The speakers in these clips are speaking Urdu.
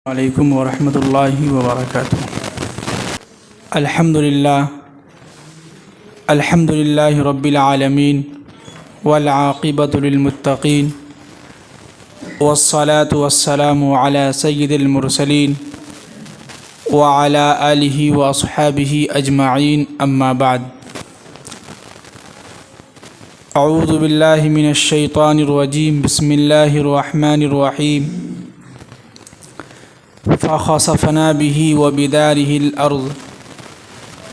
علیکم ورحمۃ اللہ وبرکاتہ۔ الحمد للہ رب العالمین والعاقبۃ للمتقین والصلاة والسلام علی سید المرسلین وعلی آلہ واصحابہ اجمعین، اما بعد۔ اعوذ باللہ من الشیطان الرجیم، بسم اللہ الرحمن الرحیم۔ فخسفنا به وبداره الأرض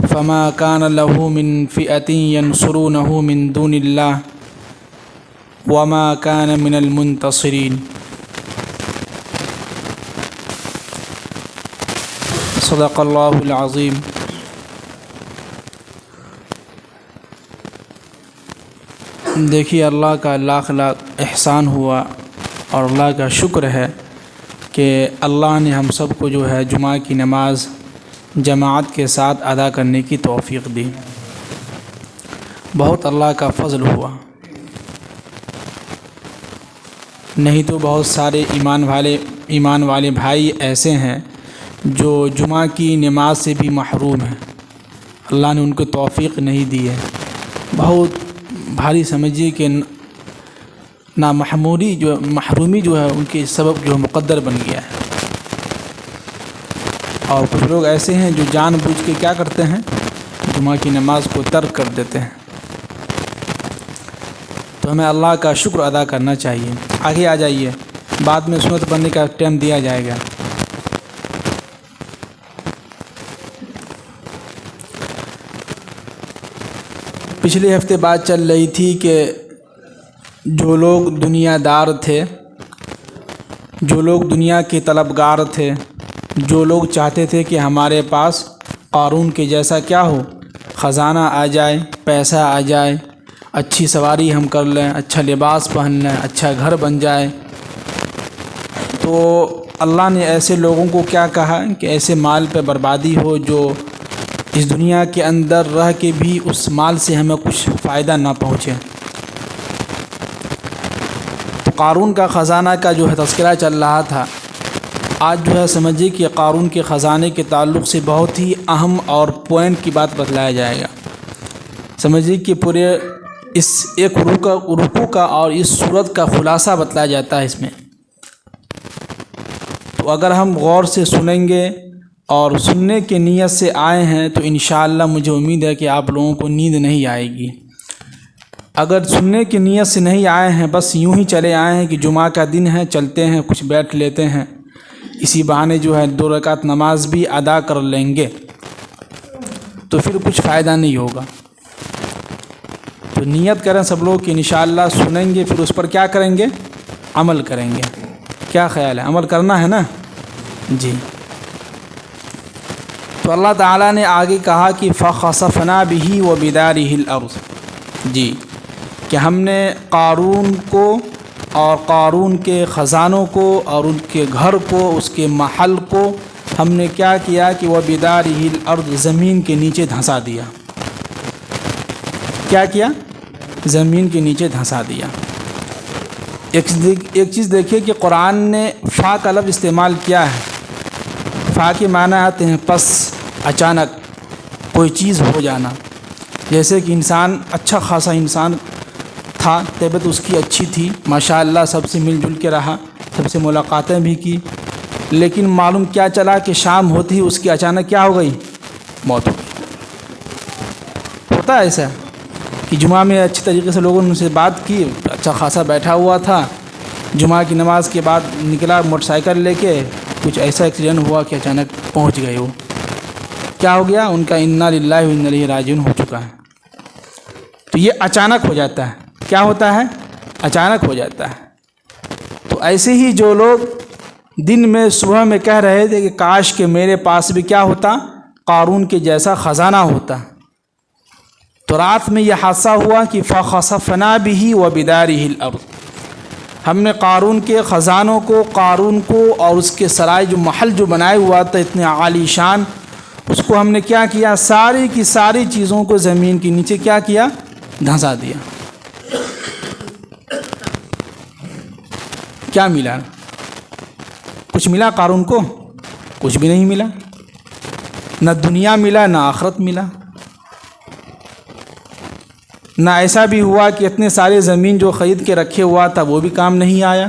فما كان له من فئة ينصرونه من دون الله وما كان من المنتصرين۔ صدق اللہ العظیم۔ دیکھیے، اللہ کا لاکھ لاکھ احسان ہوا اور اللہ کا شکر ہے کہ اللہ نے ہم سب کو جو ہے جمعہ کی نماز جماعت کے ساتھ ادا کرنے کی توفیق دی۔ بہت اللہ کا فضل ہوا، نہیں تو بہت سارے ایمان والے بھائی ایسے ہیں جو جمعہ کی نماز سے بھی محروم ہیں، اللہ نے ان کو توفیق نہیں دی ہے۔ بہت بھاری سمجھیے کہ محرومی جو ہے ان کے سبب جو مقدر بن گیا ہے۔ اور کچھ لوگ ایسے ہیں جو جان بوجھ کے کیا کرتے ہیں، جمعہ کی نماز کو ترک کر دیتے ہیں۔ تو ہمیں اللہ کا شکر ادا کرنا چاہیے۔ آگے آ جائیے، بعد میں سنت پڑھنے کا ٹائم دیا جائے گا۔ پچھلے ہفتے بات چل رہی تھی کہ جو لوگ دنیا دار تھے، جو لوگ دنیا کے طلبگار تھے، جو لوگ چاہتے تھے کہ ہمارے پاس قارون کے جیسا کیا ہو، خزانہ آ جائے، پیسہ آ جائے، اچھی سواری ہم کر لیں، اچھا لباس پہن لیں، اچھا گھر بن جائے، تو اللہ نے ایسے لوگوں کو کیا کہا کہ ایسے مال پہ بربادی ہو جو اس دنیا کے اندر رہ کے بھی اس مال سے ہمیں کچھ فائدہ نہ پہنچے۔ قارون کا خزانہ کا جو ہے تذکرہ چل رہا تھا، آج جو ہے سمجھیے کہ قارون کے خزانے کے تعلق سے بہت ہی اہم اور پوائنٹ کی بات بتلایا جائے گا۔ سمجھیے کہ پورے اس ایک رکوع کا اور اس سورت کا خلاصہ بتلایا جاتا ہے اس میں۔ تو اگر ہم غور سے سنیں گے اور سننے کے نیت سے آئے ہیں تو انشاءاللہ مجھے امید ہے کہ آپ لوگوں کو نیند نہیں آئے گی۔ اگر سننے کی نیت سے نہیں آئے ہیں، بس یوں ہی چلے آئے ہیں کہ جمعہ کا دن ہے، چلتے ہیں، کچھ بیٹھ لیتے ہیں، اسی بہانے جو ہے 2 رکعت نماز بھی ادا کر لیں گے، تو پھر کچھ فائدہ نہیں ہوگا۔ تو نیت کریں سب لوگ کہ انشاءاللہ سنیں گے، پھر اس پر کیا کریں گے، عمل کریں گے۔ کیا خیال ہے، عمل کرنا ہے نا؟ جی۔ تو اللہ تعالیٰ نے آگے کہا کہ فَخَسَفْنَا بِهِ وَبِدَارِهِ الْأَرْضِ، جی، کہ ہم نے قارون کو اور قارون کے خزانوں کو اور ان کے گھر کو، اس کے محل کو ہم نے کیا کیا کہ وَبِدَارِهِ الْأَرْضِ، زمین کے نیچے دھنسا دیا۔ کیا کیا؟ زمین کے نیچے دھنسا دیا۔ ایک چیز دیکھیے کہ قرآن نے فا کا لفظ استعمال کیا ہے۔ فا کے معنی آتے ہیں پس، اچانک، کوئی چیز ہو جانا۔ جیسے کہ انسان اچھا خاصا انسان تھا، طبیعت اس کی اچھی تھی، ماشاءاللہ سب سے مل جل کے رہا، سب سے ملاقاتیں بھی کی، لیکن معلوم کیا چلا کہ شام ہوتی ہی اس کی اچانک کیا ہو گئی، موت ہو گئی۔ ہوتا ہے ایسا کہ جمعہ میں اچھی طریقے سے لوگوں نے ان سے بات کی، اچھا خاصا بیٹھا ہوا تھا، جمعہ کی نماز کے بعد نکلا موٹر سائیکل لے کے، کچھ ایسا ایکسیڈنٹ ہوا کہ اچانک پہنچ گئے، وہ کیا ہو گیا، ان کا انا للہ و انا الیہ راجعون ہو چکا ہے۔ تو یہ اچانک ہو جاتا ہے۔ کیا ہوتا ہے؟ اچانک ہو جاتا ہے۔ تو ایسے ہی جو لوگ دن میں صبح میں کہہ رہے تھے کہ کاش کہ میرے پاس بھی کیا ہوتا، قارون کے جیسا خزانہ ہوتا، تو رات میں یہ حادثہ ہوا کہ فَخَسَفْنَا بِهِ وَبِدَارِهِ الْأَرْضِ، ہم نے قارون کے خزانوں کو، قارون کو اور اس کے سرائے جو محل جو بنائے ہوا تھا اتنے عالی شان، اس کو ہم نے کیا کیا، ساری کی ساری چیزوں کو زمین کے نیچے کیا کیا، دھنسا دیا۔ کیا ملا؟ کچھ ملا قارون کو؟ کچھ بھی نہیں ملا، نہ دنیا ملا نہ آخرت ملا، نہ ایسا بھی ہوا کہ اتنے سارے زمین جو خرید کے رکھے ہوا تھا وہ بھی کام نہیں آیا،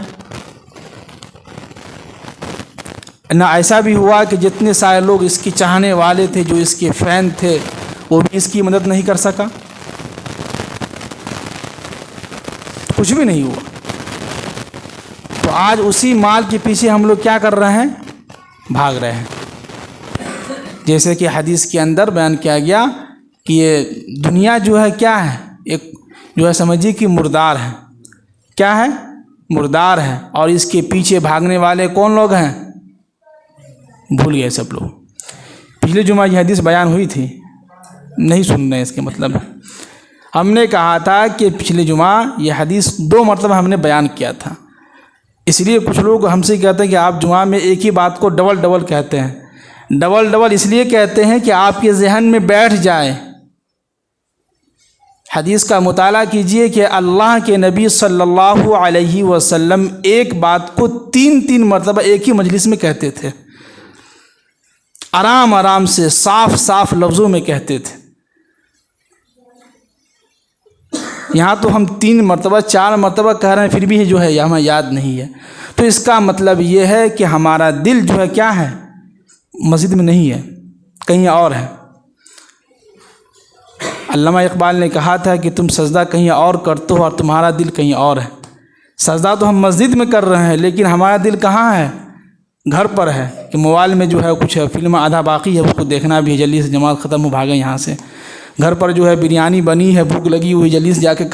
نہ ایسا بھی ہوا کہ جتنے سارے لوگ اس کی چاہنے والے تھے، جو اس کے فین تھے، وہ بھی اس کی مدد نہیں کر سکا، کچھ بھی نہیں ہوا۔ تو آج اسی مال کے پیچھے ہم لوگ کیا کر رہے ہیں؟ بھاگ رہے ہیں۔ جیسے کہ حدیث کے اندر بیان کیا گیا کہ یہ دنیا جو ہے کیا ہے، ایک جو ہے سمجھیے کہ مردار ہے۔ کیا ہے؟ مردار ہے، اور اس کے پیچھے بھاگنے والے کون لوگ ہیں؟ بھول گئے سب لوگ۔ پچھلے جمعہ یہ حدیث بیان ہوئی تھی، نہیں سن رہے، اس کے مطلب ہم نے کہا تھا کہ پچھلے جمعہ یہ حدیث 2 مرتبہ ہم نے بیان کیا تھا، اس لیے کچھ لوگ ہم سے کہتے ہیں کہ آپ جمعہ میں ایک ہی بات کو ڈبل کہتے ہیں۔ ڈبل اس لیے کہتے ہیں کہ آپ کے ذہن میں بیٹھ جائے۔ حدیث کا مطالعہ کیجئے کہ اللہ کے نبی صلی اللہ علیہ وسلم ایک بات کو 3 مرتبہ ایک ہی مجلس میں کہتے تھے، آرام سے صاف لفظوں میں کہتے تھے۔ یہاں تو ہم 3 مرتبہ 4 مرتبہ کہہ رہے ہیں، پھر بھی جو ہے ہمیں یاد نہیں ہے۔ تو اس کا مطلب یہ ہے کہ ہمارا دل جو ہے کیا ہے؟ مسجد میں نہیں ہے، کہیں اور ہے۔ علامہ اقبال نے کہا تھا کہ تم سجدہ کہیں اور کرتے ہو اور تمہارا دل کہیں اور ہے۔ سجدہ تو ہم مسجد میں کر رہے ہیں، لیکن ہمارا دل کہاں ہے؟ گھر پر ہے، کہ موبائل میں جو ہے کچھ فلم آدھا باقی ہے، اس کو دیکھنا بھی ہے، جلدی سے جماعت ختم ہو بھاگیں یہاں سے۔ گھر پر جو ہے بریانی بنی ہے، بھوک لگی ہوئی، جلدی سے جا کے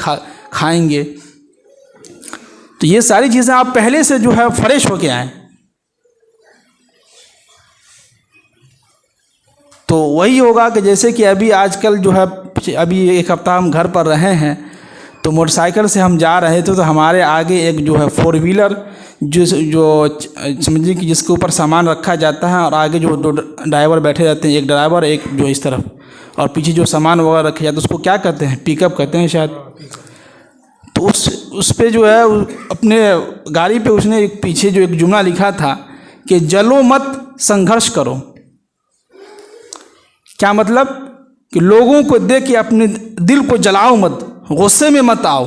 کھائیں گے۔ تو یہ ساری چیزیں آپ پہلے سے جو ہے فریش ہو کے آئیں۔ تو وہی ہوگا کہ جیسے کہ ابھی آج کل جو ہے، ابھی 1 ہفتہ ہم گھر پر رہے ہیں، تو موٹر سائیکل سے ہم جا رہے تھے، تو ہمارے آگے ایک جو ہے 4 ویلر جو سمجھیے کہ جس کے اوپر سامان رکھا جاتا ہے، اور آگے جو 2 ڈرائیور بیٹھے رہتے ہیں، ایک ڈرائیور ایک جو اس طرف، اور پیچھے جو سامان وغیرہ رکھا جاتا ہے اس کو کیا کہتے ہیں؟ پک اپ کہتے ہیں شاید۔ تو اس پہ جو ہے اپنے گاڑی پہ اس نے ایک پیچھے جو ایک جملہ لکھا تھا کہ جلو مت سنگھرش کرو۔ کیا مطلب؟ کہ لوگوں کو دیکھ کے اپنے دل کو جلاؤ مت، غصے میں مت آؤ،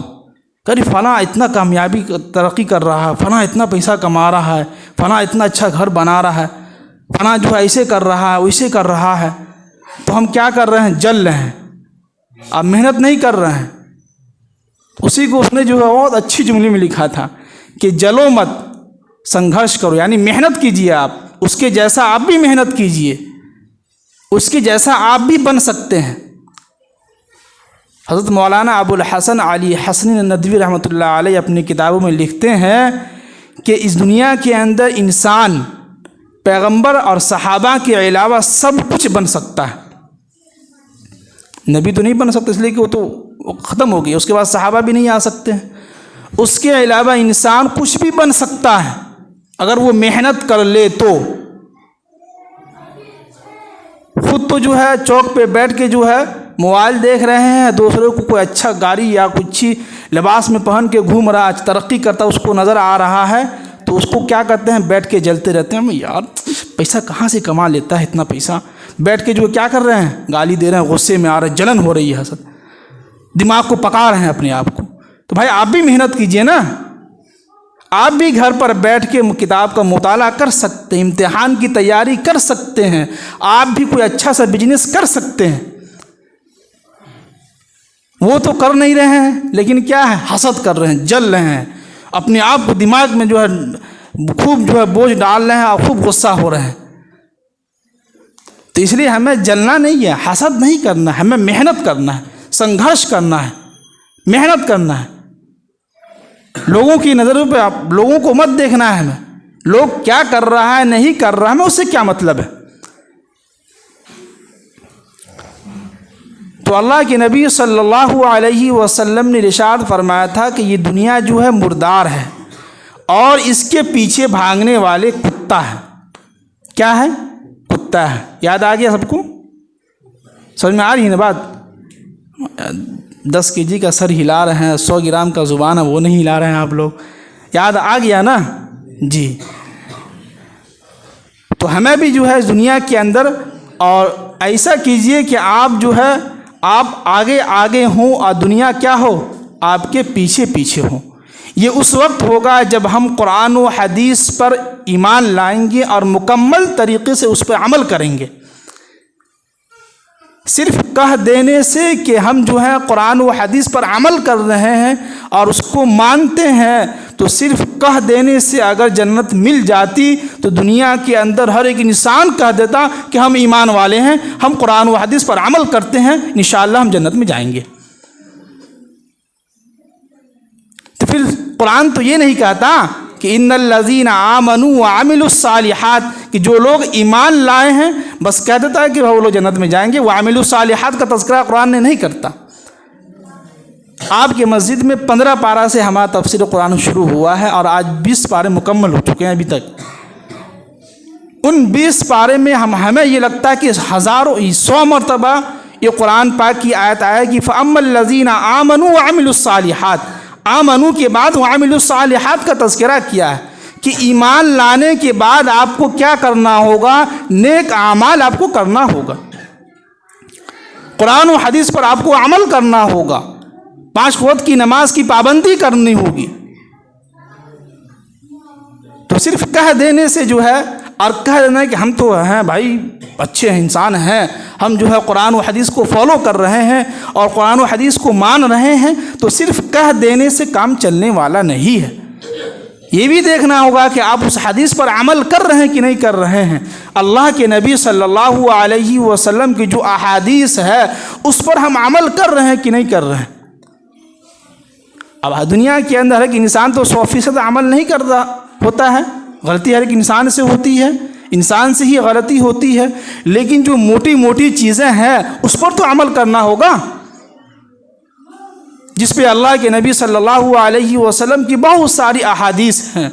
کہ فلاں اتنا کامیابی ترقی کر رہا ہے، فلاں اتنا پیسہ کما رہا ہے، فلاں اتنا اچھا گھر بنا رہا ہے، فلاں جو ہے ایسے کر رہا ہے، ویسے کر رہا ہے۔ تو ہم کیا کر رہے ہیں؟ جل رہے ہیں، آپ محنت نہیں کر رہے ہیں۔ اسی کو اس نے جو ہے بہت اچھی جملے میں لکھا تھا کہ جلو مت سنگھرش کرو، یعنی محنت کیجئے، آپ اس کے جیسا آپ بھی محنت کیجئے، اس کے جیسا آپ بھی بن سکتے ہیں۔ حضرت مولانا ابو الحسن علی حسنی ندوی رحمۃ اللہ علیہ اپنی کتابوں میں لکھتے ہیں کہ اس دنیا کے اندر انسان پیغمبر اور صحابہ کے علاوہ سب کچھ بن سکتا ہے۔ نبی تو نہیں بن سکتا، اس لیے کہ وہ تو ختم ہو گئی، اس کے بعد صحابہ بھی نہیں آ سکتے ہیں۔ اس کے علاوہ انسان کچھ بھی بن سکتا ہے اگر وہ محنت کر لے تو۔ خود تو جو ہے چوک پہ بیٹھ کے جو ہے موبائل دیکھ رہے ہیں، دوسروں کو کوئی اچھا گاڑی یا کچھ اچھی لباس میں پہن کے گھوم رہا ہے، ترقی کرتا اس کو نظر آ رہا ہے، تو اس کو کیا کرتے ہیں؟ بیٹھ کے جلتے رہتے ہیں، یار پیسہ کہاں سے کما لیتا ہے اتنا پیسہ؟ بیٹھ کے جو کیا کر رہے ہیں؟ گالی دے رہے ہیں، غصے میں آ رہے ہیں، جلن ہو رہی ہے، حسد، دماغ کو پکا رہے ہیں اپنے آپ کو۔ تو بھائی آپ بھی محنت کیجئے نا، آپ بھی گھر پر بیٹھ کے کتاب کا مطالعہ کر سکتے ہیں، امتحان کی تیاری کر سکتے ہیں، آپ بھی کوئی اچھا سا بزنس کر سکتے ہیں۔ وہ تو کر نہیں رہے ہیں، لیکن کیا ہے؟ حسد کر رہے ہیں، جل رہے ہیں، اپنے آپ کو دماغ میں جو ہے خوب جو ہے بوجھ ڈال رہے ہیں اور خوب غصہ ہو رہے ہیں۔ تو اس لیے ہمیں جلنا نہیں ہے، حسد نہیں کرنا ہے، ہمیں محنت کرنا ہے، سنگھرش کرنا ہے، محنت کرنا ہے۔ لوگوں کی نظروں پہ آپ لوگوں کو مت دیکھنا ہے، ہمیں لوگ کیا کر رہا ہے نہیں کر رہا ہے ہمیں اس سے کیا مطلب ہے۔ تو اللہ کے نبی صلی اللہ علیہ وسلم نے ارشاد فرمایا تھا کہ یہ دنیا جو ہے مردار ہے اور اس کے پیچھے بھاگنے والے کتا ہے۔ کیا ہے؟ کتا ہے۔ یاد آ گیا سب کو؟ سمجھ میں آ رہی ہے نا بات؟ 10 kg کا سر ہلا رہے ہیں، 100 گرام کا زبان ہے وہ نہیں ہلا رہے ہیں آپ لوگ، یاد آ گیا نا؟ جی۔ تو ہمیں بھی جو ہے دنیا کے اندر اور ایسا کیجئے کہ آپ جو ہے آپ آگے آگے ہوں اور دنیا کیا ہو آپ کے پیچھے پیچھے ہوں۔ یہ اس وقت ہوگا جب ہم قرآن و حدیث پر ایمان لائیں گے اور مکمل طریقے سے اس پہ عمل کریں گے۔ صرف کہہ دینے سے کہ ہم جو ہے قرآن و حدیث پر عمل کر رہے ہیں اور اس کو مانتے ہیں، تو صرف کہہ دینے سے اگر جنت مل جاتی تو دنیا کے اندر ہر ایک انسان کہہ دیتا کہ ہم ایمان والے ہیں، ہم قرآن و حدیث پر عمل کرتے ہیں، انشاءاللہ ہم جنت میں جائیں گے۔ تو پھر قرآن تو یہ نہیں کہتا کہ ان الذین آمنوا وعملوا الصالحات، کہ جو لوگ ایمان لائے ہیں بس کہہ دیتا ہے کہ وہ لوگ جنت میں جائیں گے۔ وعملوا الصالحات کا تذکرہ قرآن نے نہیں کرتا۔ آپ کے مسجد میں 15 پارہ سے ہمارا تفسیر قرآن شروع ہوا ہے اور آج 20 پارے مکمل ہو چکے ہیں ابھی تک۔ ان 20 پارے میں ہمیں یہ لگتا ہے کہ ہزاروں 100 مرتبہ یہ قرآن پاک کی آیت آئے کہ فَأَمَّا الَّذِينَ آمَنُوا وَعَمِلُوا الصَّالِحَاتِ، آمنو کے بعد وعملوا الصالحات کا تذکرہ کیا ہے کہ ایمان لانے کے بعد آپ کو کیا کرنا ہوگا، نیک اعمال آپ کو کرنا ہوگا، قرآن و حدیث پر آپ کو عمل کرنا ہوگا، 5 وقت کی نماز کی پابندی کرنی ہوگی۔ تو صرف کہہ دینے سے جو ہے اور کہہ دینا ہے کہ ہم تو ہیں بھائی اچھے انسان ہیں، ہم جو ہے قرآن و حدیث کو فالو کر رہے ہیں اور قرآن و حدیث کو مان رہے ہیں، تو صرف کہہ دینے سے کام چلنے والا نہیں ہے۔ یہ بھی دیکھنا ہوگا کہ آپ اس حدیث پر عمل کر رہے ہیں کہ نہیں کر رہے ہیں۔ اللہ کے نبی صلی اللہ علیہ وسلم کی جو احادیث ہے اس پر ہم عمل کر رہے ہیں کہ نہیں کر رہے ہیں۔ اب دنیا کے اندر ایک انسان تو 100% عمل نہیں کر رہا ہوتا ہے، غلطی ہر ایک انسان سے ہوتی ہے، انسان سے ہی غلطی ہوتی ہے، لیکن جو موٹی موٹی چیزیں ہیں اس پر تو عمل کرنا ہوگا، جس پہ اللہ کے نبی صلی اللہ علیہ وسلم کی بہت ساری احادیث ہیں،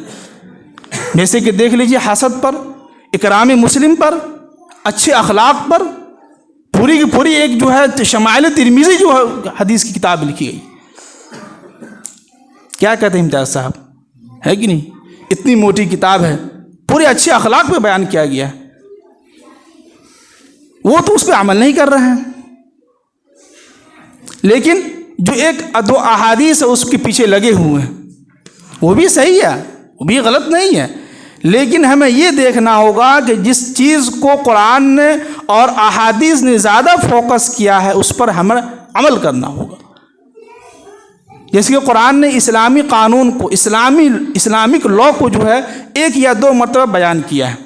جیسے کہ دیکھ لیجئے حسد پر، اکرام مسلم پر، اچھے اخلاق پر، پوری کی پوری ایک جو ہے شمائل ترمذی جو ہے حدیث کی کتاب لکھی گئی۔ کیا کہتے ہیں امتیاز صاحب، ہے کہ نہیں؟ اتنی موٹی کتاب ہے، پورے اچھے اخلاق پہ بیان کیا گیا ہے، وہ تو اس پہ عمل نہیں کر رہے ہیں، لیکن جو ایک 2 احادیث ہے اس کے پیچھے لگے ہوئے ہیں، وہ بھی صحیح ہے، وہ بھی غلط نہیں ہے، لیکن ہمیں یہ دیکھنا ہوگا کہ جس چیز کو قرآن نے اور احادیث نے زیادہ فوکس کیا ہے اس پر ہمیں عمل کرنا ہوگا۔ جیسے کہ قرآن نے اسلامی قانون کو، اسلامک لا کو جو ہے 1 یا 2 مرتبہ بیان کیا ہے۔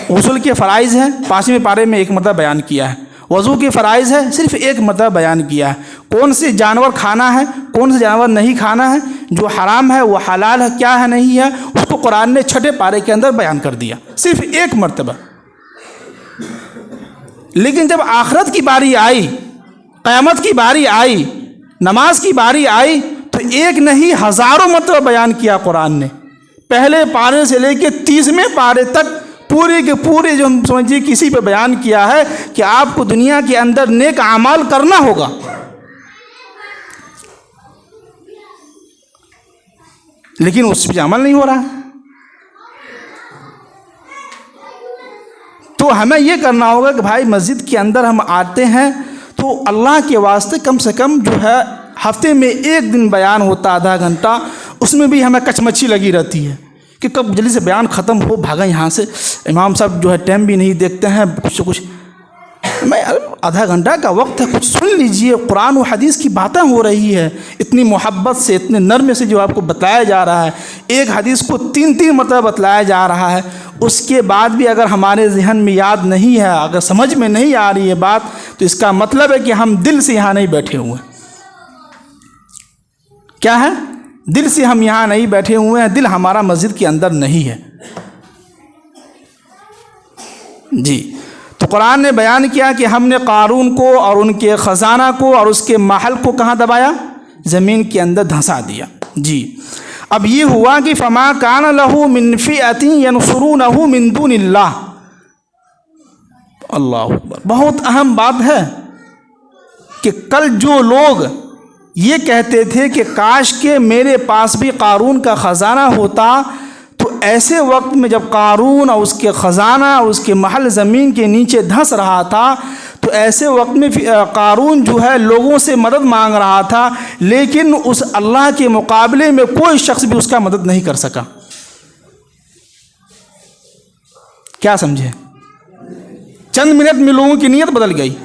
غسل کے فرائض ہیں 5ویں پارے میں 1 مرتبہ بیان کیا ہے، وضو کے فرائض ہے صرف 1 مرتبہ بیان کیا ہے، کون سے جانور کھانا ہے کون سے جانور نہیں کھانا ہے، جو حرام ہے وہ حلال ہے کیا ہے نہیں ہے، اس کو قرآن نے 6 پارے کے اندر بیان کر دیا، صرف 1 مرتبہ۔ لیکن جب آخرت کی باری آئی، قیامت کی باری آئی، نماز کی باری آئی، تو 1 نہیں ہزاروں مرتبہ بیان کیا قرآن نے، پہلے پارے سے لے کے 30ویں پارے تک پورے کے پورے جو ہم سمجھیے کسی پہ بیان کیا ہے کہ آپ کو دنیا کے اندر نیک اعمال کرنا ہوگا۔ لیکن اس پہ عمل نہیں ہو رہا، تو ہمیں یہ کرنا ہوگا کہ بھائی مسجد کے اندر ہم آتے ہیں تو اللہ کے واسطے کم سے کم جو ہے ہفتے میں 1 دن بیان ہوتا آدھا گھنٹہ، اس میں بھی ہمیں کچمچی لگی رہتی ہے کہ کب جلدی سے بیان ختم ہو، بھاگا یہاں سے، امام صاحب جو ہے ٹائم بھی نہیں دیکھتے ہیں، کچھ میں آدھا گھنٹہ کا وقت ہے، کچھ سن لیجئے، قرآن و حدیث کی باتیں ہو رہی ہے، اتنی محبت سے اتنے نرمے سے جو آپ کو بتلایا جا رہا ہے، ایک حدیث کو 3 مرتبہ بتلایا جا رہا ہے، اس کے بعد بھی اگر ہمارے ذہن میں یاد نہیں ہے، اگر سمجھ میں نہیں آ رہی ہے بات، تو اس کا مطلب ہے کہ ہم دل سے یہاں نہیں بیٹھے ہوئے ہیں۔ کیا ہے؟ دل سے ہم یہاں نہیں بیٹھے ہوئے ہیں، دل ہمارا مسجد کے اندر نہیں ہے۔ جی، تو قرآن نے بیان کیا کہ ہم نے قارون کو اور ان کے خزانہ کو اور اس کے محل کو کہاں دبایا؟ زمین کے اندر دھنسا دیا۔ جی، اب یہ ہوا کہ فما کان لہ من فئۃ ینصرونہ من دون اللہ۔ اللہ اکبر، بہت اہم بات ہے کہ کل جو لوگ یہ کہتے تھے کہ کاش کہ میرے پاس بھی قارون کا خزانہ ہوتا تو ایسے وقت میں جب قارون اور اس کے خزانہ اور اس کے محل زمین کے نیچے دھنس رہا تھا، تو ایسے وقت میں قارون جو ہے لوگوں سے مدد مانگ رہا تھا، لیکن اس اللہ کے مقابلے میں کوئی شخص بھی اس کا مدد نہیں کر سکا۔ کیا سمجھے؟ چند منٹ میں لوگوں کی نیت بدل گئی،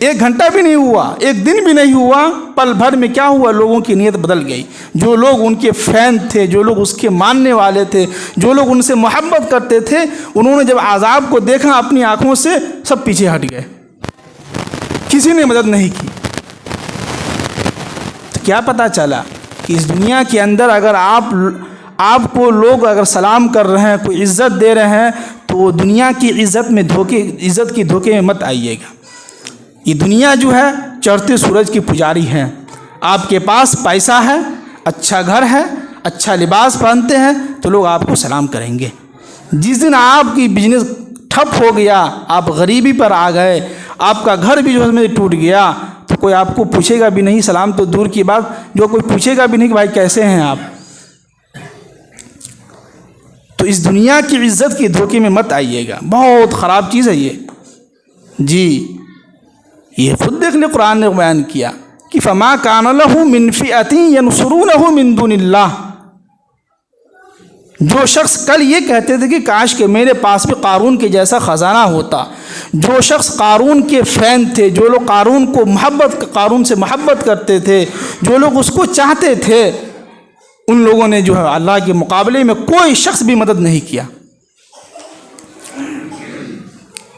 1 گھنٹہ بھی نہیں ہوا، 1 دن بھی نہیں ہوا، پل بھر میں کیا ہوا؟ لوگوں کی نیت بدل گئی۔ جو لوگ ان کے فین تھے، جو لوگ اس کے ماننے والے تھے، جو لوگ ان سے محبت کرتے تھے، انہوں نے جب عذاب کو دیکھا اپنی آنکھوں سے، سب پیچھے ہٹ گئے، کسی نے مدد نہیں کی۔ تو کیا پتہ چلا کہ اس دنیا کے اندر اگر آپ کو لوگ اگر سلام کر رہے ہیں، کوئی عزت دے رہے ہیں، تو وہ دنیا کی عزت کی دھوکے میں مت آئیے گا۔ یہ دنیا جو ہے چڑھتے سورج کی پجاری ہے۔ آپ کے پاس پیسہ ہے، اچھا گھر ہے، اچھا لباس پہنتے ہیں تو لوگ آپ کو سلام کریں گے۔ جس دن آپ کی بزنس ٹھپ ہو گیا، آپ غریبی پر آ گئے، آپ کا گھر بھی جو ہے ٹوٹ گیا، تو کوئی آپ کو پوچھے گا بھی نہیں، سلام تو دور کی بات، جو کوئی پوچھے گا بھی نہیں کہ بھائی کیسے ہیں آپ۔ تو اس دنیا کی عزت کے دھوکے میں مت آئیے گا، بہت خراب چیز ہے یہ۔ جی یہ خود دیکھ لیں، قرآن نے بیان کیا کہ فما کان لہ من فئۃ ینصرونہ من دون اللہ۔ جو شخص کل یہ کہتے تھے کہ کاش کہ میرے پاس بھی قارون کے جیسا خزانہ ہوتا، جو شخص قارون کے فین تھے، جو لوگ قارون سے محبت کرتے تھے، جو لوگ اس کو چاہتے تھے، ان لوگوں نے جو ہے اللہ کے مقابلے میں کوئی شخص بھی مدد نہیں کیا۔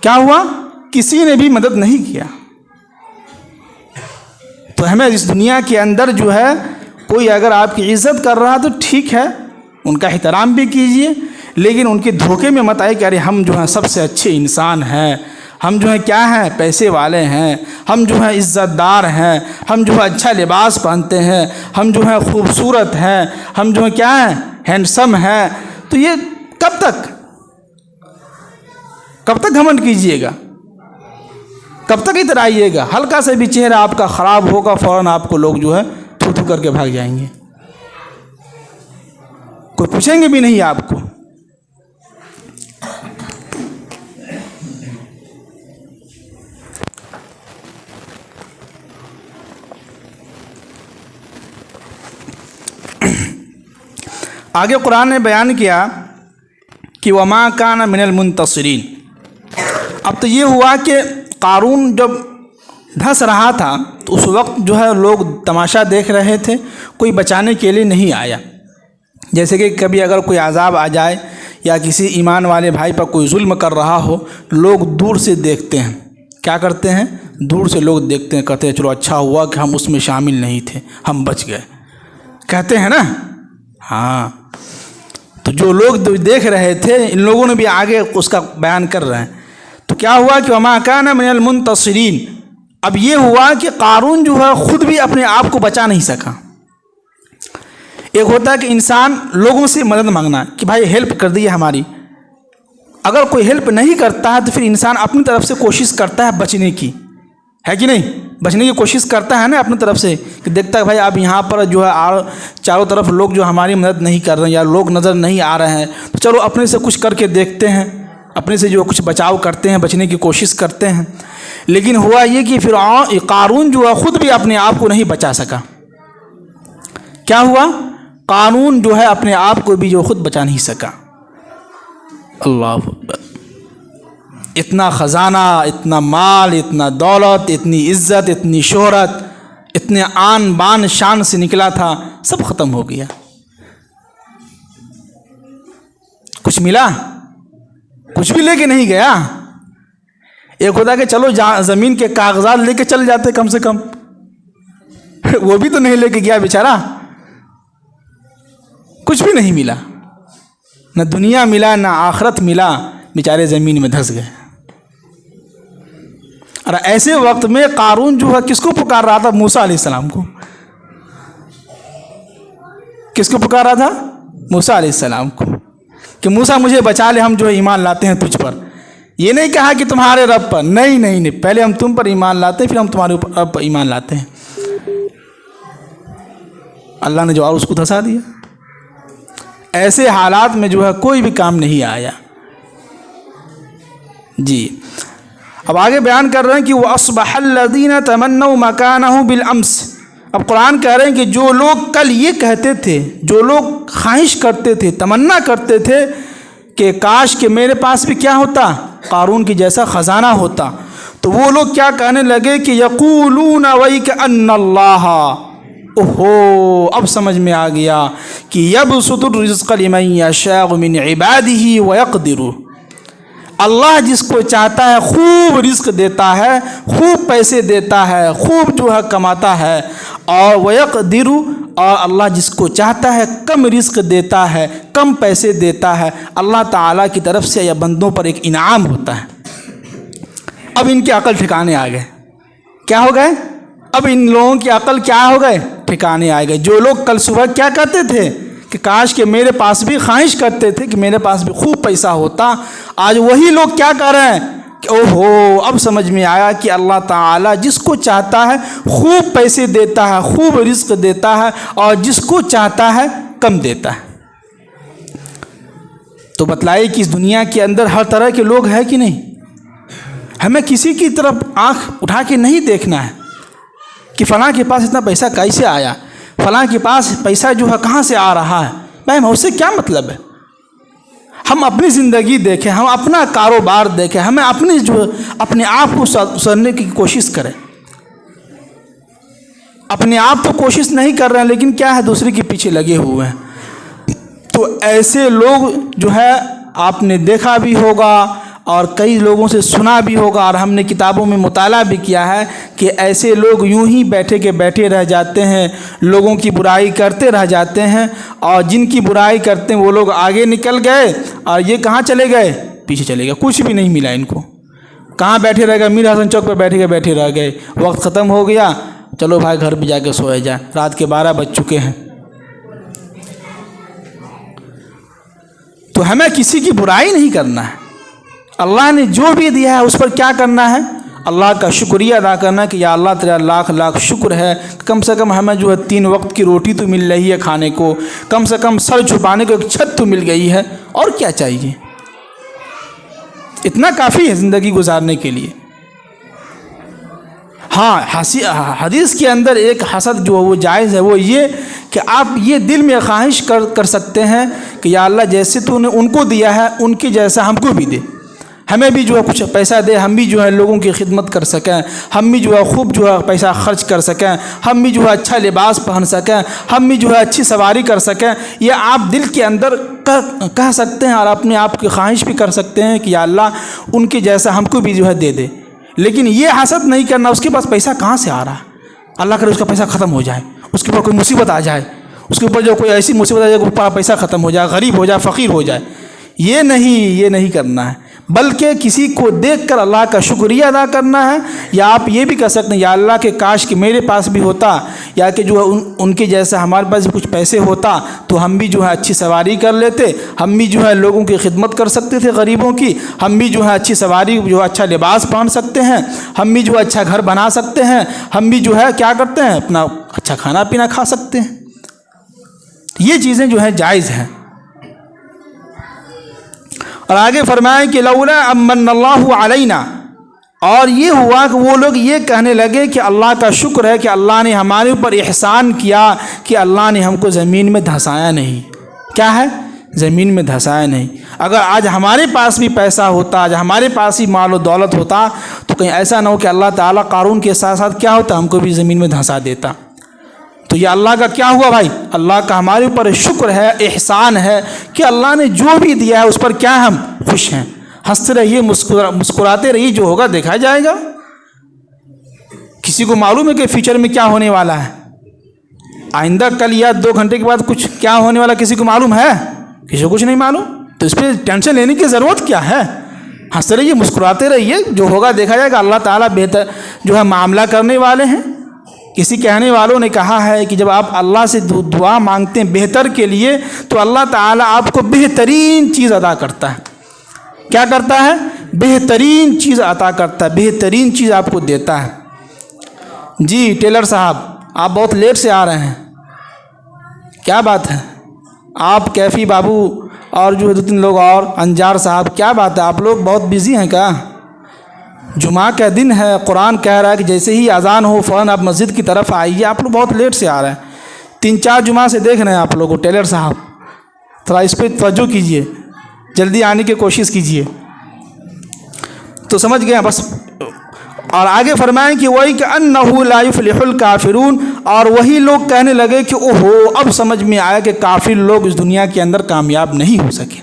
کیا ہوا؟ کسی نے بھی مدد نہیں کیا۔ تو ہمیں اس دنیا کے اندر جو ہے کوئی اگر آپ کی عزت کر رہا تو ٹھیک ہے، ان کا احترام بھی کیجئے، لیکن ان کے دھوکے میں مت آئے کہ ارے ہم جو ہیں سب سے اچھے انسان ہیں، ہم جو ہیں کیا ہیں، پیسے والے ہیں، ہم جو ہیں عزت دار ہیں، ہم جو ہے اچھا لباس پہنتے ہیں، ہم جو ہیں خوبصورت ہیں، ہم جو ہیں کیا ہیں، ہینڈسم ہیں۔ تو یہ کب تک گھمنڈ کیجئے گا؟ کب تک ادھر آئیے گا؟ ہلکا سے بھی چہرہ آپ کا خراب ہوگا، فوراً آپ کو لوگ جو ہے تھو تھو کر کے بھاگ جائیں گے، کوئی پوچھیں گے بھی نہیں آپ کو۔ آگے قرآن نے بیان کیا کہ وما کان من المنتصرین۔ اب تو یہ ہوا کہ قارون جب دھنس رہا تھا تو اس وقت جو ہے لوگ تماشا دیکھ رہے تھے، کوئی بچانے کے لیے نہیں آیا۔ جیسے کہ کبھی اگر کوئی عذاب آ جائے یا کسی ایمان والے بھائی پر کوئی ظلم کر رہا ہو، لوگ دور سے دیکھتے ہیں۔ کیا کرتے ہیں؟ دور سے لوگ دیکھتے ہیں، کہتے ہیں چلو اچھا ہوا کہ ہم اس میں شامل نہیں تھے، ہم بچ گئے، کہتے ہیں نا۔ ہاں، تو جو لوگ دیکھ رہے تھے ان لوگوں نے بھی آگے اس کا بیان کر رہے ہیں۔ تو کیا ہوا کہ وما کان من المنتصرین۔ اب یہ ہوا کہ قارون جو ہے خود بھی اپنے آپ کو بچا نہیں سکا۔ ایک ہوتا ہے کہ انسان لوگوں سے مدد مانگنا کہ بھائی ہیلپ کر دیے ہماری، اگر کوئی ہیلپ نہیں کرتا ہے تو پھر انسان اپنی طرف سے کوشش کرتا ہے بچنے کی، ہے کہ نہیں؟ بچنے کی کوشش کرتا ہے نا اپنی طرف سے، کہ دیکھتا ہے بھائی اب یہاں پر جو ہے چاروں طرف لوگ جو ہماری مدد نہیں کر رہے ہیں یا لوگ نظر نہیں آ رہے ہیں، تو چلو اپنے سے کچھ کر کے دیکھتے ہیں، اپنے سے جو کچھ بچاؤ کرتے ہیں، بچنے کی کوشش کرتے ہیں۔ لیکن ہوا یہ کہ پھر قارون جو ہے خود بھی اپنے آپ کو نہیں بچا سکا۔ کیا ہوا؟ قارون جو ہے اپنے آپ کو بھی جو خود بچا نہیں سکا۔ اللہ اکبر! اتنا خزانہ، اتنا مال، اتنا دولت، اتنی عزت، اتنی شہرت، اتنے آن بان شان سے نکلا تھا، سب ختم ہو گیا۔ کچھ ملا؟ کچھ بھی لے کے نہیں گیا۔ ایک ہوتا کہ چلو زمین کے کاغذات لے کے چل جاتے کم سے کم، وہ بھی تو نہیں لے کے گیا بیچارہ، کچھ بھی نہیں ملا، نہ دنیا ملا نہ آخرت ملا، بیچارے زمین میں دھس گئے۔ اور ایسے وقت میں قارون جو ہے کس کو پکار رہا تھا؟ موسیٰ علیہ السلام کو۔ کس کو پکار رہا تھا؟ موسیٰ علیہ السلام کو، کہ موسیٰ مجھے بچا لے، ہم جو ہے ایمان لاتے ہیں تجھ پر۔ یہ نہیں کہا کہ تمہارے رب پر، نہیں، پہلے ہم تم پر ایمان لاتے ہیں، پھر ہم تمہارے رب پر ایمان لاتے ہیں۔ اللہ نے جو اور اس کو دھسا دیا۔ ایسے حالات میں جو ہے کوئی بھی کام نہیں آیا. جی اب آگے بیان کر رہے ہیں کہ وَأَصْبَحَ الَّذِينَ تَمَنَّوْا مَكَانَهُ بِالْأَمْسِ. اب قرآن کہہ رہے ہیں کہ جو لوگ کل یہ کہتے تھے، جو لوگ خواہش کرتے تھے، تمنا کرتے تھے کہ کاش کہ میرے پاس بھی کیا ہوتا، قارون کی جیسا خزانہ ہوتا، تو وہ لوگ کیا کہنے لگے کہ یقولون وَيْكَأَنَّ اللَّهَ، اوہو اب سمجھ میں آ گیا کہ یبسط الرزق لمن یشاء من عباده ویقدر، اللہ جس کو چاہتا ہے خوب رزق دیتا ہے، خوب پیسے دیتا ہے، خوب جو ہے کماتا ہے، اور ویقدر، اور اللہ جس کو چاہتا ہے کم رزق دیتا ہے، کم پیسے دیتا ہے. اللہ تعالیٰ کی طرف سے یا بندوں پر ایک انعام ہوتا ہے. اب ان کی عقل ٹھکانے آ گئے. کیا ہو گئے؟ اب ان لوگوں کی عقل کیا ہو گئے؟ ٹھکانے آ گئے. جو لوگ کل صبح کیا کہتے تھے کہ کاش کہ میرے پاس بھی، خواہش کرتے تھے کہ میرے پاس بھی خوب پیسہ ہوتا، آج وہی لوگ کیا کر رہے ہیں کہ اوہو اب سمجھ میں آیا کہ اللہ تعالیٰ جس کو چاہتا ہے خوب پیسے دیتا ہے، خوب رزق دیتا ہے، اور جس کو چاہتا ہے کم دیتا ہے. تو بتلائے کہ اس دنیا کے اندر ہر طرح کے لوگ ہیں کہ نہیں. ہمیں کسی کی طرف آنکھ اٹھا کے نہیں دیکھنا ہے کہ فلاں کے پاس اتنا پیسہ کیسے آیا، فلاں کے پاس پیسہ جو ہے کہاں سے آ رہا ہے. بھائی اس سے کیا مطلب ہے؟ ہم اپنی زندگی دیکھیں، ہم اپنا کاروبار دیکھیں، ہمیں اپنے آپ کو سننے کی کوشش کریں. اپنے آپ تو کوشش نہیں کر رہے ہیں، لیکن کیا ہے دوسرے کے پیچھے لگے ہوئے ہیں. تو ایسے لوگ جو ہے آپ نے دیکھا بھی ہوگا اور کئی لوگوں سے سنا بھی ہوگا، اور ہم نے کتابوں میں مطالعہ بھی کیا ہے کہ ایسے لوگ یوں ہی بیٹھے کے بیٹھے رہ جاتے ہیں، لوگوں کی برائی کرتے رہ جاتے ہیں، اور جن کی برائی کرتے ہیں وہ لوگ آگے نکل گئے اور یہ کہاں چلے گئے؟ پیچھے چلے گئے. کچھ بھی نہیں ملا ان کو. کہاں بیٹھے رہ گئے؟ میر حسن چوک پہ بیٹھے رہ گئے. وقت ختم ہو گیا، چلو بھائی گھر پہ جا کے سوئے جائیں، رات کے 12 بج چکے ہیں. تو ہمیں کسی کی برائی نہیں کرنا ہے. اللہ نے جو بھی دیا ہے اس پر کیا کرنا ہے؟ اللہ کا شکریہ ادا کرنا کہ یا اللہ تیرا لاکھ لاکھ شکر ہے، کم سے کم ہمیں جو ہے 3 وقت کی روٹی تو مل رہی ہے کھانے کو، کم سے کم سر چھپانے کو ایک چھت تو مل گئی ہے، اور کیا چاہیے؟ اتنا کافی ہے زندگی گزارنے کے لیے. ہاں حدیث کے اندر ایک حسد جو وہ جائز ہے، وہ یہ کہ آپ یہ دل میں خواہش کر سکتے ہیں کہ یا اللہ جیسے تو نے ان کو دیا ہے ان کی جیسا ہم کو بھی دے، ہمیں بھی جو ہے کچھ پیسہ دے، ہم بھی جو ہے لوگوں کی خدمت کر سکیں، ہم بھی جو ہے خوب جو ہے پیسہ خرچ کر سکیں، ہم بھی جو ہے اچھا لباس پہن سکیں، ہم بھی جو ہے اچھی سواری کر سکیں. یہ آپ دل کے اندر کہہ سکتے ہیں اور اپنے آپ کی خواہش بھی کر سکتے ہیں کہ یا اللہ ان کے جیسا ہم کو بھی جو ہے دے دے. لیکن یہ حسد نہیں کرنا اس کے پاس پیسہ کہاں سے آ رہا ہے، اللہ کرے اس کا پیسہ ختم ہو جائے، اس کے اوپر کوئی مصیبت آ جائے، اس کے اوپر جو کوئی ایسی مصیبت آ جائے کہ پیسہ ختم ہو جائے، غریب ہو جائے، فقیر ہو جائے. یہ نہیں کرنا ہے، بلکہ کسی کو دیکھ کر اللہ کا شکریہ ادا کرنا ہے. یا آپ یہ بھی کہہ سکتے ہیں یا اللہ کہ کاش کہ میرے پاس بھی ہوتا، یا کہ جو ہے ان کے جیسا ہمارے پاس بھی کچھ پیسے ہوتا تو ہم بھی جو ہے اچھی سواری کر لیتے، ہم بھی جو ہے لوگوں کی خدمت کر سکتے تھے غریبوں کی، ہم بھی جو ہے اچھی سواری جو ہے اچھا لباس پہن سکتے ہیں، ہم بھی جو ہے اچھا گھر بنا سکتے ہیں، ہم بھی جو ہے کیا کرتے ہیں اپنا اچھا کھانا پینا کھا سکتے ہیں. یہ چیزیں جو ہیں جائز ہیں. اور آگے فرمائیں کہ لولا امن اللہ علینا، اور یہ ہوا کہ وہ لوگ یہ کہنے لگے کہ اللہ کا شکر ہے کہ اللہ نے ہمارے اوپر احسان کیا کہ اللہ نے ہم کو زمین میں دھسایا نہیں. کیا ہے؟ زمین میں دھسایا نہیں. اگر آج ہمارے پاس بھی پیسہ ہوتا، آج ہمارے پاس ہی مال و دولت ہوتا، تو کہیں ایسا نہ ہو کہ اللہ تعالیٰ قارون کے ساتھ ساتھ کیا ہوتا، ہم کو بھی زمین میں دھسا دیتا. تو یہ اللہ کا کیا ہوا بھائی؟ اللہ کا ہمارے اوپر شکر ہے، احسان ہے کہ اللہ نے جو بھی دیا ہے اس پر کیا ہم خوش ہیں. ہنستے رہیے، مسکراتے رہیے، جو ہوگا دیکھا جائے گا. کسی کو معلوم ہے کہ فیوچر میں کیا ہونے والا ہے؟ آئندہ کل یا 2 گھنٹے کے بعد کچھ کیا ہونے والا کسی کو معلوم ہے؟ کسی کو کچھ نہیں معلوم. تو اس پہ ٹینشن لینے کی ضرورت کیا ہے؟ ہنستے رہیے، مسکراتے رہیے، جو ہوگا دیکھا جائے گا. اللہ تعالیٰ بہتر جو ہے معاملہ کرنے والے ہیں. کسی کہنے والوں نے کہا ہے کہ جب آپ اللہ سے دعا مانگتے ہیں بہتر کے لیے تو اللہ تعالیٰ آپ کو بہترین چیز عطا کرتا ہے. کیا کرتا ہے؟ بہترین چیز عطا کرتا ہے، بہترین چیز آپ کو دیتا ہے. جی ٹیلر صاحب آپ بہت لیٹ سے آ رہے ہیں، کیا بات ہے؟ آپ کیفی بابو اور جو ہے 2-3 لوگ اور انجار صاحب، کیا بات ہے آپ لوگ بہت بزی ہیں کیا؟ جمعہ کا دن ہے، قرآن کہہ رہا ہے کہ جیسے ہی اذان ہو فوراً آپ مسجد کی طرف آئیے، آپ لوگ بہت لیٹ سے آ رہے ہیں۔ 3-4 جمعہ سے دیکھ رہے ہیں آپ لوگوں، ٹیلر صاحب تھوڑا اس پہ توجہ کیجیے، جلدی آنے کی کوشش کیجیے۔ تو سمجھ گئے بس۔ اور آگے فرمائیں کہ وہی کہ انہ لا یفلح الکافرون، اور وہی لوگ کہنے لگے کہ اوہو اب سمجھ میں آیا کہ کافر لوگ اس دنیا کے اندر کامیاب نہیں ہو سکے۔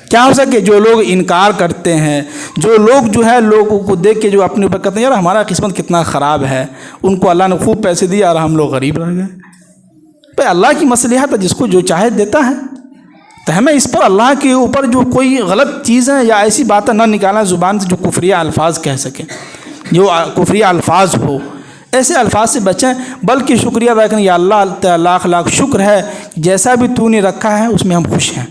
کیا ہو سکے؟ جو لوگ انکار کرتے ہیں، جو لوگ جو ہے لوگوں کو دیکھ کے جو اپنے اوپر کہتے ہیں یار ہمارا قسمت کتنا خراب ہے، ان کو اللہ نے خوب پیسے دیے اور ہم لوگ غریب رہ گئے۔ بھائی اللہ کی مصلحت ہے، جس کو جو چاہے دیتا ہے، تو ہمیں اس پر اللہ کے اوپر جو کوئی غلط چیزیں یا ایسی باتیں نہ نکالنا زبان سے جو کفریہ الفاظ کہہ سکیں، جو کفریہ الفاظ ہو، ایسے الفاظ سے بچیں، بلکہ شکریہ ادا کریں، یا اللہ لاکھ لاکھ شکر ہے جیسا بھی تو نے رکھا ہے اس میں ہم خوش ہیں۔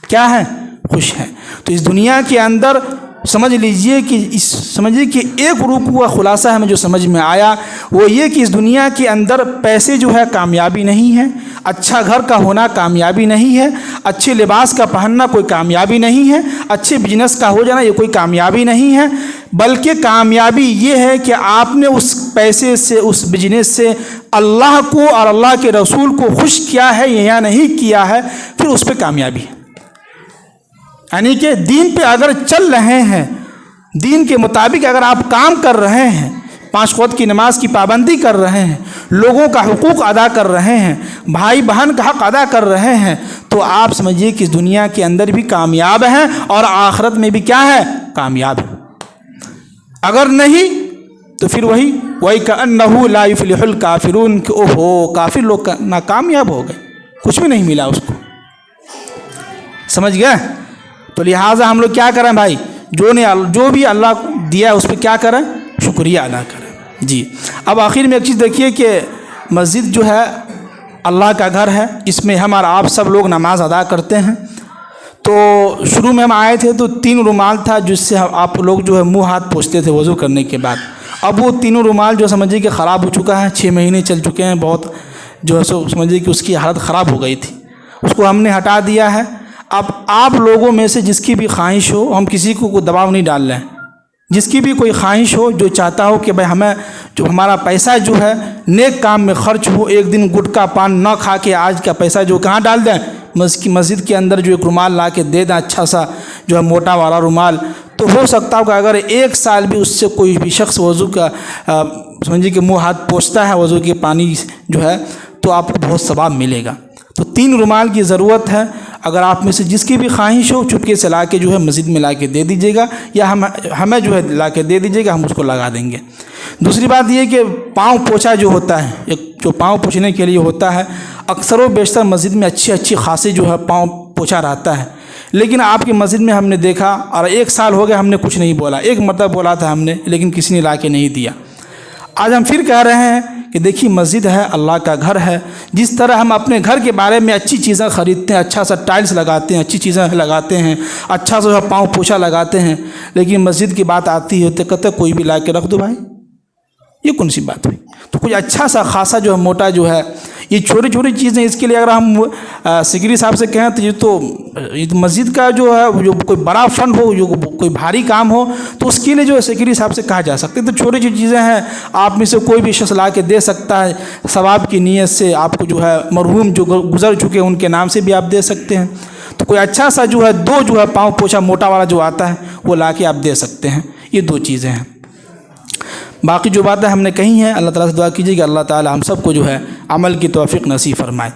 کیا ہے؟ خوش ہیں۔ تو اس دنیا کے اندر سمجھ لیجئے کہ سمجھیے کہ ایک رکوع کا خلاصہ ہمیں جو سمجھ میں آیا وہ یہ کہ اس دنیا کے اندر پیسے جو ہے کامیابی نہیں ہے، اچھا گھر کا ہونا کامیابی نہیں ہے، اچھے لباس کا پہننا کوئی کامیابی نہیں ہے، اچھے بزنس کا ہو جانا یہ کوئی کامیابی نہیں ہے، بلکہ کامیابی یہ ہے کہ آپ نے اس پیسے سے، اس بزنس سے اللہ کو اور اللہ کے رسول کو خوش کیا ہے یا نہیں کیا ہے، پھر اس پہ کامیابی ہے۔ یعنی کہ دین پہ اگر چل رہے ہیں، دین کے مطابق اگر آپ کام کر رہے ہیں، 5 وقت کی نماز کی پابندی کر رہے ہیں، لوگوں کا حقوق ادا کر رہے ہیں، بھائی بہن کا حق ادا کر رہے ہیں، تو آپ سمجھیے کہ اس دنیا کے اندر بھی کامیاب ہیں اور آخرت میں بھی کیا ہے؟ کامیاب ہے۔ اگر نہیں تو پھر وہی کأنہ لا یفلح الکافرون، کہ اوہو کافر لوگ ناکامیاب ہو گئے، کچھ بھی نہیں ملا اس کو۔ سمجھ گئے؟ تو لہٰذا ہم لوگ کیا کریں بھائی؟ جو بھی اللہ دیا ہے اس پہ کیا کریں؟ شکریہ ادا کریں۔ جی اب آخر میں ایک چیز دیکھیے کہ مسجد جو ہے اللہ کا گھر ہے، اس میں ہم اور آپ سب لوگ نماز ادا کرتے ہیں۔ تو شروع میں ہم آئے تھے تو 3 رومال تھا جس سے آپ لوگ جو ہے منہ ہاتھ پوچھتے تھے وضو کرنے کے بعد۔ اب وہ 3 رومال جو سمجھیے کہ خراب ہو چکا ہے، 6 مہینے چل چکے ہیں، بہت جو ہے سو سمجھیے کہ اس کی حالت خراب ہو گئی تھی، اس کو ہم نے ہٹا دیا ہے۔ اب آپ لوگوں میں سے جس کی بھی خواہش ہو، ہم کسی کو کوئی دباؤ نہیں ڈال رہے ہیں، جس کی بھی کوئی خواہش ہو، جو چاہتا ہو کہ بھائی ہمیں جو ہمارا پیسہ جو ہے نیک کام میں خرچ ہو، ایک دن گٹکا پان نہ کھا کے آج کا پیسہ جو کہاں ڈال دیں؟ مسجد کے اندر جو ایک رومال لا کے دے دیں، اچھا سا جو ہے موٹا والا رومال، تو ہو سکتا ہو کہ اگر 1 سال بھی اس سے کوئی بھی شخص وضو کا سمجھیے کہ منہ ہاتھ پوچھتا ہے وضو کے پانی جو ہے، تو آپ کو بہت ثواب ملے گا۔ تو 3 رومال کی ضرورت ہے، اگر آپ میں سے جس کی بھی خواہش ہو چپکے سے لا کے جو ہے مسجد میں لا کے دے دیجیے گا، یا ہمیں جو ہے لا کے دے دیجیے گا، ہم اس کو لگا دیں گے۔ دوسری بات یہ کہ پاؤں پوچھا جو ہوتا ہے، ایک جو پاؤں پوچھنے کے لیے ہوتا ہے، اکثر و بیشتر مسجد میں اچھی خاصی جو ہے پاؤں پوچھا رہتا ہے، لیکن آپ کی مسجد میں ہم نے دیکھا، اور 1 سال ہو گیا ہم نے کچھ نہیں بولا، 1 مرتبہ بولا تھا ہم نے لیکن کسی نے لا کے نہیں دیا۔ آج ہم پھر کہہ رہے ہیں کہ دیکھیے مسجد ہے، اللہ کا گھر ہے، جس طرح ہم اپنے گھر کے بارے میں اچھی چیزیں خریدتے ہیں، اچھا سا ٹائلز لگاتے ہیں، اچھی چیزیں لگاتے ہیں، اچھا سا پاؤں پوچھا لگاتے ہیں، لیکن مسجد کی بات آتی ہے تو کہتے کوئی بھی لا کے رکھ دو بھائی، یہ کون سی بات ہوئی؟ تو کوئی اچھا سا خاصا جو ہے موٹا جو ہے، یہ چھوٹی چھوٹی چیزیں، اس کے لیے اگر ہم سیکرٹری صاحب سے کہیں تو یہ تو مسجد کا جو ہے جو کوئی بڑا فنڈ ہو، جو کوئی بھاری کام ہو، تو اس کے لیے جو ہے سیکرٹری صاحب سے کہا جا سکتا ہے۔ تو چھوٹی چھوٹی چیزیں ہیں، آپ میں سے کوئی بھی شخص لا کے دے سکتا ہے، ثواب کی نیت سے آپ کو جو ہے مرحوم جو گزر چکے ان کے نام سے بھی آپ دے سکتے ہیں۔ تو کوئی اچھا سا جو ہے 2 جو ہے پاؤں پوچھا موٹا والا جو آتا ہے وہ لا کے آپ دے سکتے ہیں۔ یہ 2 چیزیں ہیں۔ باقی جو باتیں ہم نے کہی ہیں، اللہ تعالیٰ سے دعا کیجیے کہ اللہ تعالیٰ ہم سب کو جو ہے عمل کی توفیق نصیب فرمائے۔